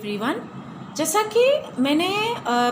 Everyone. जैसा कि मैंने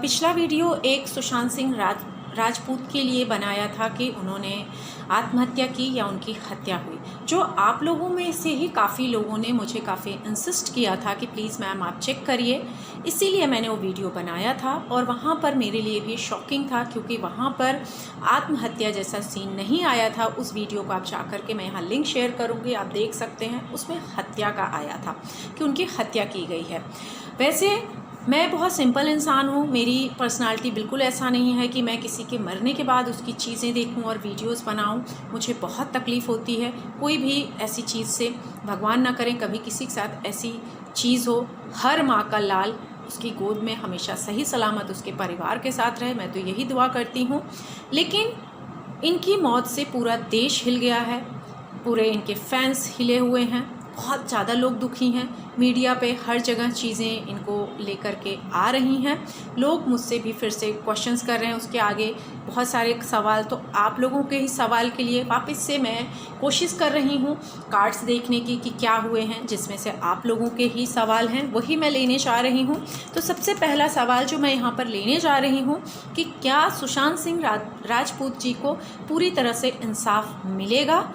पिछला वीडियो एक सुशांत सिंह राजपूत के लिए बनाया था कि उन्होंने आत्महत्या की या उनकी हत्या हुई, जो आप लोगों में से ही काफ़ी लोगों ने मुझे काफ़ी इंसिस्ट किया था कि प्लीज़ मैम आप चेक करिए, इसीलिए मैंने वो वीडियो बनाया था। और वहाँ पर मेरे लिए भी शॉकिंग था क्योंकि वहाँ पर आत्महत्या जैसा सीन नहीं आया था। उस वीडियो को आप जा कर के मैं यहाँ लिंक शेयर करूँगी, आप देख सकते हैं, उसमें हत्या का आया था कि उनकी हत्या की गई है। वैसे मैं बहुत सिंपल इंसान हूँ, मेरी पर्सनालिटी बिल्कुल ऐसा नहीं है कि मैं किसी के मरने के बाद उसकी चीज़ें देखूँ और वीडियोस बनाऊँ। मुझे बहुत तकलीफ़ होती है, कोई भी ऐसी चीज़ से भगवान ना करें कभी किसी के साथ ऐसी चीज़ हो। हर माँ का लाल उसकी गोद में हमेशा सही सलामत उसके परिवार के साथ रहे, मैं तो यही दुआ करती हूँ। लेकिन इनकी मौत से पूरा देश हिल गया है, पूरे इनके फैंस हिले हुए हैं, बहुत ज़्यादा लोग दुखी हैं। मीडिया पे हर जगह चीज़ें इनको लेकर के आ रही हैं। लोग मुझसे भी फिर से क्वेश्चंस कर रहे हैं, उसके आगे बहुत सारे सवाल। तो आप लोगों के ही सवाल के लिए वापस से मैं कोशिश कर रही हूँ कार्ड्स देखने की कि क्या हुए हैं, जिसमें से आप लोगों के ही सवाल हैं वही मैं लेने जा रही हूँ। तो सबसे पहला सवाल जो मैं यहाँ पर लेने जा रही हूँ कि क्या सुशांत सिंह राजपूत जी को पूरी तरह से इंसाफ मिलेगा?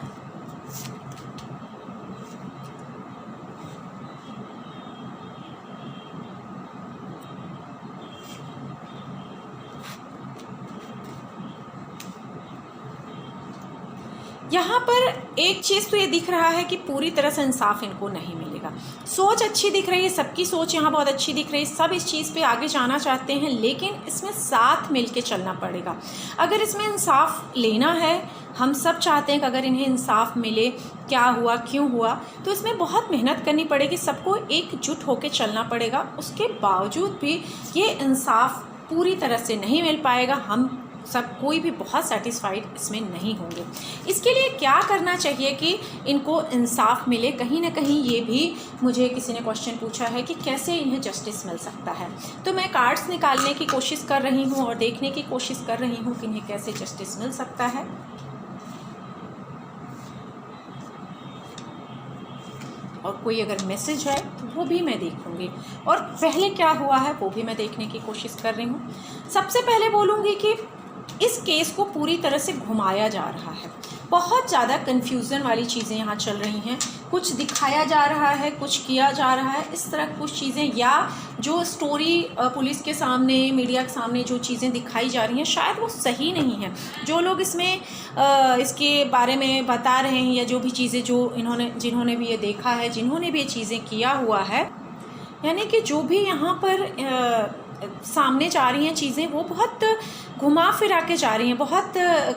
यहाँ पर एक चीज़ तो ये दिख रहा है कि पूरी तरह से इंसाफ इनको नहीं मिलेगा। सोच अच्छी दिख रही है, सबकी सोच यहाँ बहुत अच्छी दिख रही है, सब इस चीज़ पे आगे जाना चाहते हैं, लेकिन इसमें साथ मिलके चलना पड़ेगा। अगर इसमें इंसाफ लेना है, हम सब चाहते हैं कि अगर इन्हें इंसाफ मिले, क्या हुआ क्यों हुआ, तो इसमें बहुत मेहनत करनी पड़ेगी, सबको एकजुट होकर चलना पड़ेगा। उसके बावजूद भी ये इंसाफ पूरी तरह से नहीं मिल पाएगा, हम सब कोई भी बहुत सेटिस्फाइड इसमें नहीं होंगे। इसके लिए क्या करना चाहिए कि इनको इंसाफ मिले? कहीं ना कहीं ये भी मुझे किसी ने क्वेश्चन पूछा है कि कैसे इन्हें जस्टिस मिल सकता है। तो मैं कार्ड्स निकालने की कोशिश कर रही हूँ और देखने की कोशिश कर रही हूँ कि इन्हें कैसे जस्टिस मिल सकता है। और कोई अगर मैसेज है तो वो भी मैं देखूंगी, और पहले क्या हुआ है वो भी मैं देखने की कोशिश कर रही हूँ। सबसे पहले बोलूँगी कि इस केस को पूरी तरह से घुमाया जा रहा है, बहुत ज़्यादा कन्फ्यूज़न वाली चीज़ें यहाँ चल रही हैं। कुछ दिखाया जा रहा है, कुछ किया जा रहा है, इस तरह कुछ चीज़ें, या जो स्टोरी पुलिस के सामने, मीडिया के सामने जो चीज़ें दिखाई जा रही हैं शायद वो सही नहीं है। जो लोग इसमें इसके बारे में बता रहे हैं, या जो भी चीज़ें जो जिन्होंने भी ये देखा है, जिन्होंने भी ये चीज़ें किया हुआ है, यानी कि जो भी यहाँ पर सामने जा रही हैं चीज़ें, वो बहुत घुमा फिरा के जा रही हैं, बहुत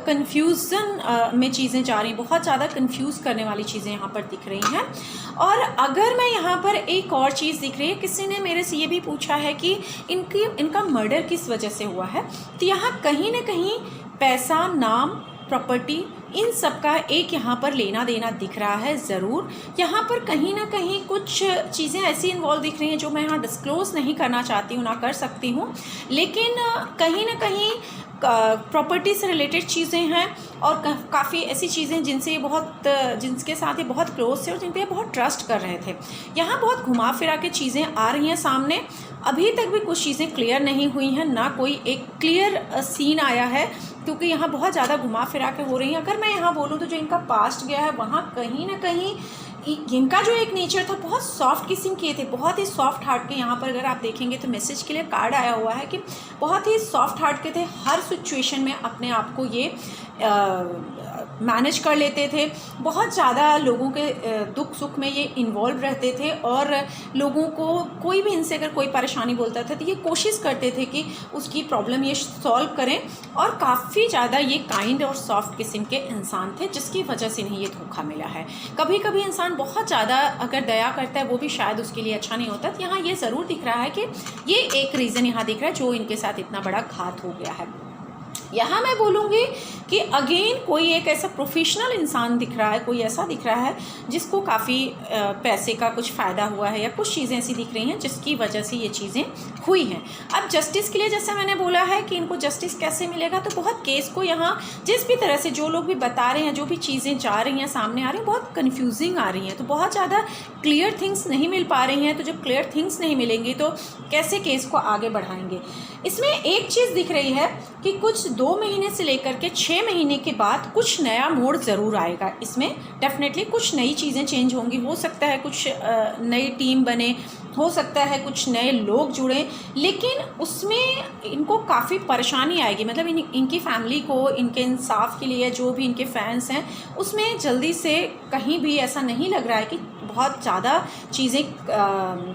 कन्फ्यूज़न में चीज़ें जा रही हैं, बहुत ज़्यादा कन्फ्यूज़ करने वाली चीज़ें यहाँ पर दिख रही हैं। और अगर मैं यहाँ पर एक और चीज़ दिख रही है, किसी ने मेरे से ये भी पूछा है कि इनका मर्डर किस वजह से हुआ है, तो यहाँ कहीं ना कहीं पैसा, नाम, प्रॉपर्टी, इन सब का एक यहाँ पर लेना देना दिख रहा है ज़रूर। यहाँ पर कहीं ना कहीं कुछ चीज़ें ऐसी इन्वॉल्व दिख रही हैं जो मैं यहाँ डिस्क्लोज़ नहीं करना चाहती हूँ, ना कर सकती हूँ, लेकिन कहीं ना कहीं प्रॉपर्टी से रिलेटेड चीज़ें हैं और काफ़ी ऐसी चीज़ें जिनके साथ ये बहुत क्लोज थे और जिन पे बहुत ट्रस्ट कर रहे थे। यहाँ बहुत घुमा फिरा के चीज़ें आ रही हैं सामने। अभी तक भी कुछ चीज़ें क्लियर नहीं हुई हैं, ना कोई एक क्लियर सीन आया है, क्योंकि यहाँ बहुत ज़्यादा घुमा फिरा के हो रही हैं। अगर मैं यहाँ बोलूँ तो जो इनका पास्ट गया है, वहाँ कहीं ना कहीं इनका जो एक नेचर था, बहुत सॉफ्ट किसिंग किए थे, बहुत ही सॉफ्ट हार्ट के। यहाँ पर अगर आप देखेंगे तो मैसेज के लिए कार्ड आया हुआ है कि बहुत ही सॉफ्ट हार्ट के थे, हर सिचुएशन में अपने आप को ये मैनेज कर लेते थे, बहुत ज़्यादा लोगों के दुख सुख में ये इन्वॉल्व रहते थे, और लोगों को कोई भी इनसे अगर कोई परेशानी बोलता था तो ये कोशिश करते थे कि उसकी प्रॉब्लम ये सॉल्व करें, और काफ़ी ज़्यादा ये काइंड और सॉफ्ट किस्म के इंसान थे, जिसकी वजह से इन्हें ये धोखा मिला है। कभी कभी इंसान बहुत ज़्यादा अगर दया करता है वो भी शायद उसके लिए अच्छा नहीं होता। तो यहाँ ये ज़रूर दिख रहा है कि ये एक रीज़न यहाँ दिख रहा है जो इनके साथ इतना बड़ा घात हो गया है। यहाँ मैं बोलूँगी कि अगेन कोई एक ऐसा प्रोफेशनल इंसान दिख रहा है, कोई ऐसा दिख रहा है जिसको काफ़ी पैसे का कुछ फ़ायदा हुआ है या कुछ चीज़ें ऐसी दिख रही हैं जिसकी वजह से ये चीज़ें हुई हैं। अब जस्टिस के लिए जैसे मैंने बोला है कि इनको जस्टिस कैसे मिलेगा, तो बहुत केस को यहाँ जिस भी तरह से जो लोग भी बता रहे हैं, जो भी चीज़ें जा रही हैं सामने आ रही हैं, बहुत कन्फ्यूजिंग आ रही हैं, तो बहुत ज़्यादा क्लियर थिंग्स नहीं मिल पा रही हैं। तो जब क्लियर थिंग्स नहीं मिलेंगी तो कैसे केस को आगे बढ़ाएंगे। इसमें एक चीज़ दिख रही है कि कुछ 2 महीने से लेकर के 6 महीने के बाद कुछ नया मोड़ ज़रूर आएगा। इसमें डेफिनेटली कुछ नई चीज़ें चेंज होंगी, हो सकता है कुछ नई टीम बने, हो सकता है कुछ नए लोग जुड़ें, लेकिन उसमें इनको काफ़ी परेशानी आएगी। मतलब इनकी फैमिली को, इनके इंसाफ के लिए जो भी इनके फैंस हैं, उसमें जल्दी से कहीं भी ऐसा नहीं लग रहा है कि बहुत ज़्यादा चीज़ें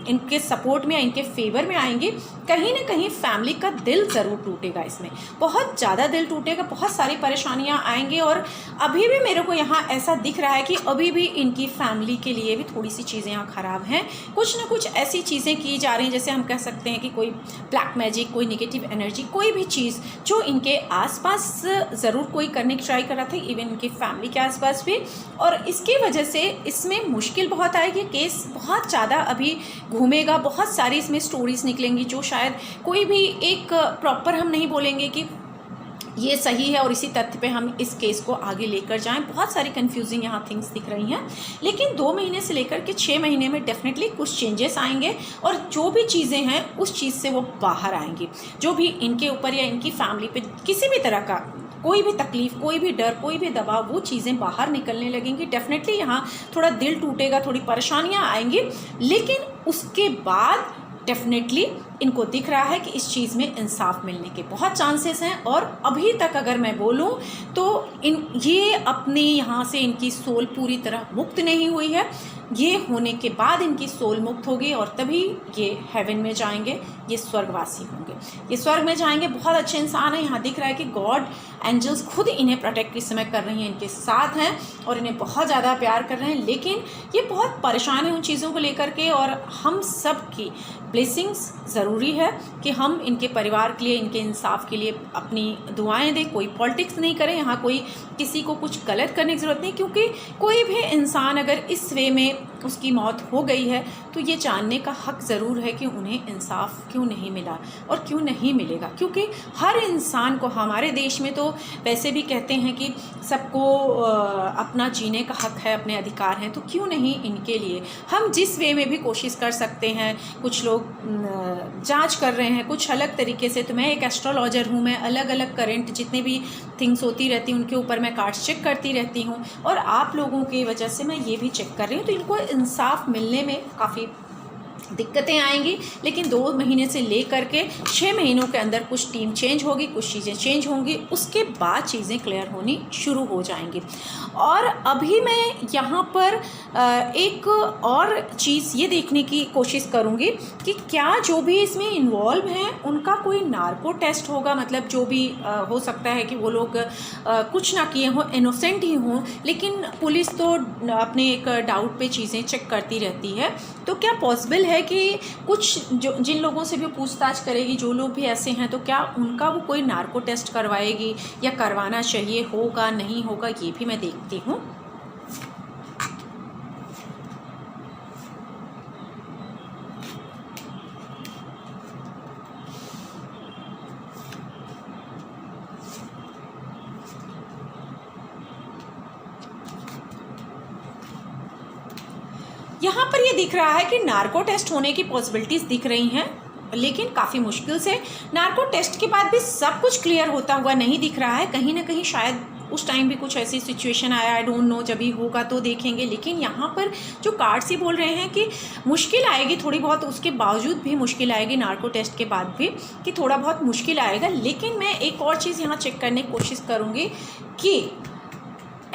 इनके सपोर्ट में या इनके फेवर में आएंगी। कहीं ना कहीं फैमिली का दिल ज़रूर टूटेगा, इसमें बहुत ज़्यादा दिल टूटेगा, बहुत सारी परेशानियां आएंगी। और अभी भी मेरे को यहाँ ऐसा दिख रहा है कि अभी भी इनकी फैमिली के लिए भी थोड़ी सी चीज़ें यहाँ ख़राब हैं। कुछ ना कुछ ऐसी चीज़ें की जा रही हैं, जैसे हम कह सकते हैं कि कोई ब्लैक मैजिक, कोई नेगेटिव एनर्जी, कोई भी चीज़ जो इनके आसपास ज़रूर कोई करने की ट्राई कर रहा था, इवन इनकी फैमिली के आसपास भी। और इसकी वजह से इसमें मुश्किल बहुत आएगी, केस बहुत ज़्यादा अभी घूमेगा, बहुत सारी इसमें स्टोरीज निकलेंगी जो शायद कोई भी एक प्रॉपर हम नहीं बोलेंगे कि ये सही है और इसी तथ्य पे हम इस केस को आगे लेकर जाएं। बहुत सारी कंफ्यूजिंग यहाँ थिंग्स दिख रही हैं, लेकिन 2 महीने से लेकर के 6 महीने में डेफिनेटली कुछ चेंजेस आएंगे और जो भी चीज़ें हैं उस चीज़ से वो बाहर आएंगी। जो भी इनके ऊपर या इनकी फैमिली पे किसी भी तरह का कोई भी तकलीफ़, कोई भी डर, कोई भी दबाव, वो चीज़ें बाहर निकलने लगेंगी। डेफिनेटली यहाँ थोड़ा दिल टूटेगा, थोड़ी परेशानियाँ आएंगी, लेकिन उसके बाद डेफिनेटली इनको दिख रहा है कि इस चीज़ में इंसाफ मिलने के बहुत चांसेस हैं। और अभी तक अगर मैं बोलूं तो ये अपने यहाँ से इनकी सोल पूरी तरह मुक्त नहीं हुई है। ये होने के बाद इनकी सोल मुक्त होगी और तभी ये हेवन में जाएंगे, ये स्वर्गवासी होंगे, ये स्वर्ग में जाएंगे। बहुत अच्छे इंसान हैं। यहाँ दिख रहा है कि गॉड एंजल्स खुद इन्हें प्रोटेक्ट इस समय कर रही हैं, इनके साथ हैं और इन्हें बहुत ज़्यादा प्यार कर रहे हैं। लेकिन ये बहुत परेशान है उन चीज़ों को लेकर के, और हम सब की ब्लेसिंग्स ज़रूरी है कि हम इनके परिवार के लिए, इनके इंसाफ के लिए अपनी दुआएं दें। कोई पॉलिटिक्स नहीं करें, यहाँ कोई किसी को कुछ गलत करने की ज़रूरत नहीं, क्योंकि कोई भी इंसान अगर इस वे में उसकी मौत हो गई है तो ये जानने का हक ज़रूर है कि उन्हें इंसाफ क्यों नहीं मिला और क्यों नहीं मिलेगा। क्योंकि हर इंसान को, हमारे देश में तो वैसे भी कहते हैं कि सबको अपना जीने का हक है, अपने अधिकार हैं, तो क्यों नहीं इनके लिए हम जिस वे में भी कोशिश कर सकते हैं। कुछ लोग जांच कर रहे हैं कुछ अलग तरीके से, तो मैं एक एस्ट्रोलॉजर हूँ, मैं अलग अलग करंट जितने भी थिंग्स होती रहती हैं उनके ऊपर मैं कार्ड्स चेक करती रहती हूँ, और आप लोगों की वजह से मैं ये भी चेक कर रही हूँ। तो इनको इंसाफ मिलने में काफ़ी दिक्कतें आएंगी, लेकिन 2 महीने से लेकर के 6 महीनों के अंदर कुछ टीम चेंज होगी, कुछ चीज़ें चेंज होंगी, उसके बाद चीज़ें क्लियर होनी शुरू हो जाएंगी। और अभी मैं यहाँ पर एक और चीज़ ये देखने की कोशिश करूँगी कि क्या जो भी इसमें इन्वॉल्व हैं उनका कोई नार्को टेस्ट होगा। मतलब जो भी हो सकता है कि वो लोग कुछ ना किए हों, इनोसेंट ही हों, लेकिन पुलिस तो अपने एक डाउट पे चीज़ें चेक करती रहती है। तो क्या पॉसिबल है कि कुछ जो जिन लोगों से भी पूछताछ करेगी, जो लोग भी ऐसे हैं, तो क्या उनका वो कोई नार्को टेस्ट करवाएगी या करवाना चाहिए, होगा नहीं होगा, ये भी मैं देखती हूँ। यहाँ पर ये दिख रहा है कि नार्को टेस्ट होने की पॉसिबिलिटीज़ दिख रही हैं, लेकिन काफ़ी मुश्किल से। नार्को टेस्ट के बाद भी सब कुछ क्लियर होता हुआ नहीं दिख रहा है। कहीं ना कहीं शायद उस टाइम भी कुछ ऐसी सिचुएशन आया, आई डोंट नो, जब भी होगा तो देखेंगे। लेकिन यहाँ पर जो कार्ड्स ही बोल रहे हैं कि मुश्किल आएगी थोड़ी बहुत, उसके बावजूद भी मुश्किल आएगी, नार्को टेस्ट के बाद भी कि थोड़ा बहुत मुश्किल आएगा। लेकिन मैं एक और चीज़ यहाँ चेक करने की कोशिश करूँगी कि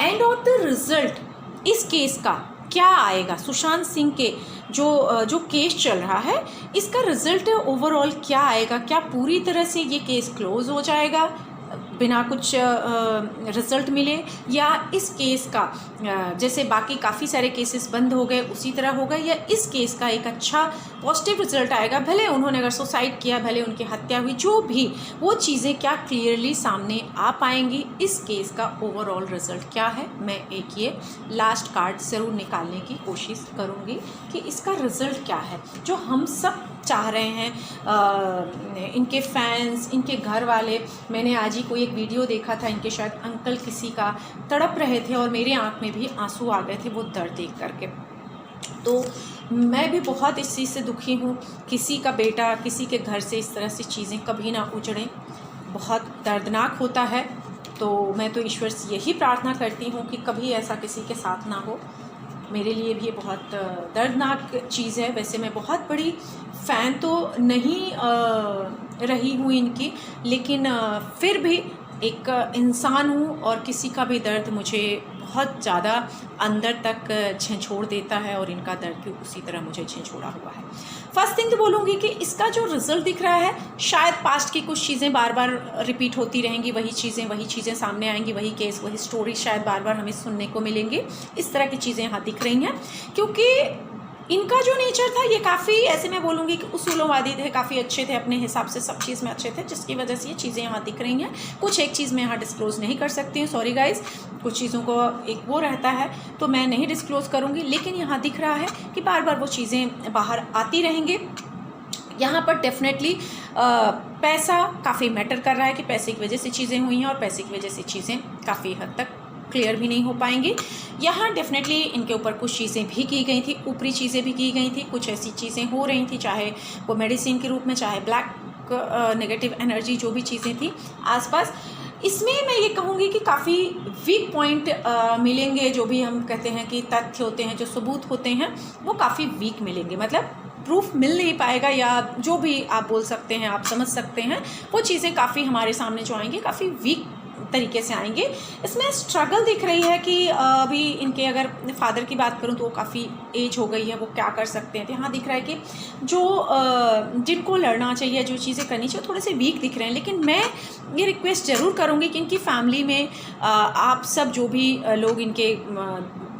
एंड ऑफ द रिज़ल्ट इस केस का क्या आएगा। सुशांत सिंह के जो केस चल रहा है, इसका रिजल्ट ओवरऑल क्या आएगा। क्या पूरी तरह से ये केस क्लोज हो जाएगा, बिना कुछ रिज़ल्ट मिले, या इस केस का जैसे बाकी काफ़ी सारे केसेस बंद हो गए उसी तरह होगा, या इस केस का एक अच्छा पॉजिटिव रिजल्ट आएगा। भले उन्होंने अगर सुसाइड किया, भले उनकी हत्या हुई, जो भी वो चीज़ें क्या क्लियरली सामने आ पाएंगी, इस केस का ओवरऑल रिजल्ट क्या है। मैं एक ये लास्ट कार्ड ज़रूर निकालने की कोशिश करूँगी कि इसका रिज़ल्ट क्या है, जो हम सब चाह रहे हैं। इनके फैंस, इनके घर वाले, मैंने आज ही कोई एक वीडियो देखा था, इनके शायद अंकल किसी का तड़प रहे थे और मेरे आँख में भी आंसू आ गए थे वो दर्द देख करके। तो मैं भी बहुत इस चीज़ से दुखी हूँ, किसी का बेटा किसी के घर से इस तरह से चीज़ें कभी ना उजड़ें, बहुत दर्दनाक होता है। तो मैं तो ईश्वर से यही प्रार्थना करती हूँ कि कभी ऐसा किसी के साथ ना हो। मेरे लिए भी ये बहुत दर्दनाक चीज़ है। वैसे मैं बहुत बड़ी फ़ैन तो नहीं रही हूँ इनकी, लेकिन फिर भी एक इंसान हूँ और किसी का भी दर्द मुझे बहुत ज़्यादा अंदर तक झंझोड़ देता है, और इनका दर्द भी उसी तरह मुझे झंझोड़ा हुआ है। फर्स्ट थिंग तो बोलूँगी कि इसका जो रिज़ल्ट दिख रहा है, शायद पास्ट की कुछ चीज़ें बार बार रिपीट होती रहेंगी, वही चीज़ें सामने आएंगी, वही केस, वही स्टोरी शायद बार बार हमें सुनने को मिलेंगे। इस तरह की चीज़ें यहाँ दिख रही हैं, क्योंकि इनका जो नेचर था ये काफ़ी, ऐसे मैं बोलूँगी कि उसूलोंवादी थे, काफ़ी अच्छे थे, अपने हिसाब से सब चीज़ में अच्छे थे, जिसकी वजह से ये चीज़ें यहाँ दिख रही हैं। कुछ एक चीज़ मैं यहाँ डिस्क्लोज़ नहीं कर सकती हूँ, सॉरी गाइज़, कुछ चीज़ों को एक वो रहता है तो मैं नहीं डिस्क्लोज़ करूँगी, लेकिन यहाँ दिख रहा है कि बार बार वो चीज़ें बाहर आती रहेंगी। यहाँ पर डेफिनेटली पैसा काफ़ी मैटर कर रहा है, कि पैसे की वजह से चीज़ें हुई हैं और पैसे की वजह से चीज़ें काफ़ी हद तक क्लियर भी नहीं हो पाएंगी। यहाँ डेफिनेटली इनके ऊपर कुछ चीज़ें भी की गई थी, ऊपरी चीज़ें भी की गई थी, कुछ ऐसी चीज़ें हो रही थी, चाहे वो मेडिसिन के रूप में, चाहे ब्लैक नेगेटिव एनर्जी, जो भी चीज़ें थी आसपास। इसमें मैं ये कहूँगी कि काफ़ी वीक पॉइंट मिलेंगे, जो भी हम कहते हैं कि तथ्य होते हैं, जो सबूत होते हैं, वो काफ़ी वीक मिलेंगे, मतलब प्रूफ मिल नहीं पाएगा, या जो भी आप बोल सकते हैं, आप समझ सकते हैं, वो चीज़ें काफ़ी हमारे सामने जो आएंगी काफ़ी वीक तरीके से आएंगे। इसमें स्ट्रगल दिख रही है कि अभी इनके अगर फादर की बात करूं तो वो काफ़ी एज हो गई है, वो क्या कर सकते हैं। तो यहाँ दिख रहा है कि जो जिनको लड़ना चाहिए, जो चीज़ें करनी चाहिए, थोड़े से वीक दिख रहे हैं। लेकिन मैं ये रिक्वेस्ट ज़रूर करूँगी कि इनकी फैमिली में आप सब जो भी लोग इनके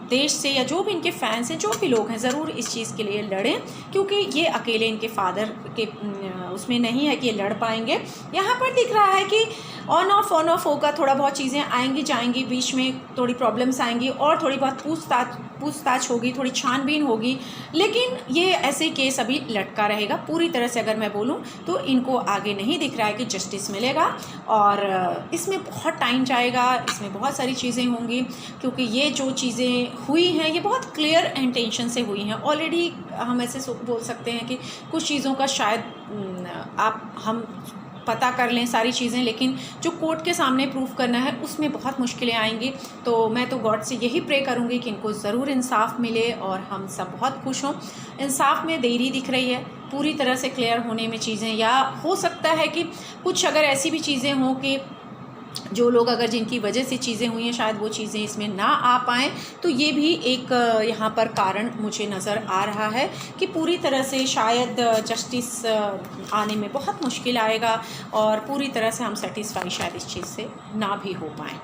देश से, या जो भी इनके फैंस हैं, जो भी लोग हैं, ज़रूर इस चीज़ के लिए लड़ें, क्योंकि ये अकेले इनके फादर के उसमें नहीं है कि ये लड़ पाएंगे। यहाँ पर दिख रहा है कि ऑन ऑफ होगा, थोड़ा बहुत चीज़ें आएंगी जाएंगी, बीच में थोड़ी प्रॉब्लम्स आएंगी, और थोड़ी बहुत पूछताछ होगी, थोड़ी छानबीन होगी, लेकिन ये ऐसे केस अभी लटका रहेगा। पूरी तरह से अगर मैं बोलूँ तो इनको आगे नहीं दिख रहा है कि जस्टिस मिलेगा, और इसमें बहुत टाइम जाएगा, इसमें बहुत सारी चीज़ें होंगी, क्योंकि ये जो चीज़ें हुई हैं ये बहुत क्लियर इंटेंशन से हुई हैं। ऑलरेडी हम ऐसे बोल सकते हैं कि कुछ चीज़ों का शायद हम पता कर लें सारी चीज़ें, लेकिन जो कोर्ट के सामने प्रूफ करना है उसमें बहुत मुश्किलें आएंगी। तो मैं तो गॉड से यही प्रे करूँगी कि इनको ज़रूर इंसाफ मिले, और हम सब बहुत खुश हों। इंसाफ में देरी दिख रही है पूरी तरह से क्लियर होने में चीज़ें, या हो सकता है कि कुछ अगर ऐसी भी चीज़ें हों कि जो लोग अगर जिनकी वजह से चीज़ें हुई हैं, शायद वो चीज़ें इसमें ना आ पाएँ। तो ये भी एक यहाँ पर कारण मुझे नज़र आ रहा है कि पूरी तरह से शायद जस्टिस आने में बहुत मुश्किल आएगा, और पूरी तरह से हम सेटिस्फाई शायद इस चीज़ से ना भी हो पाएँ।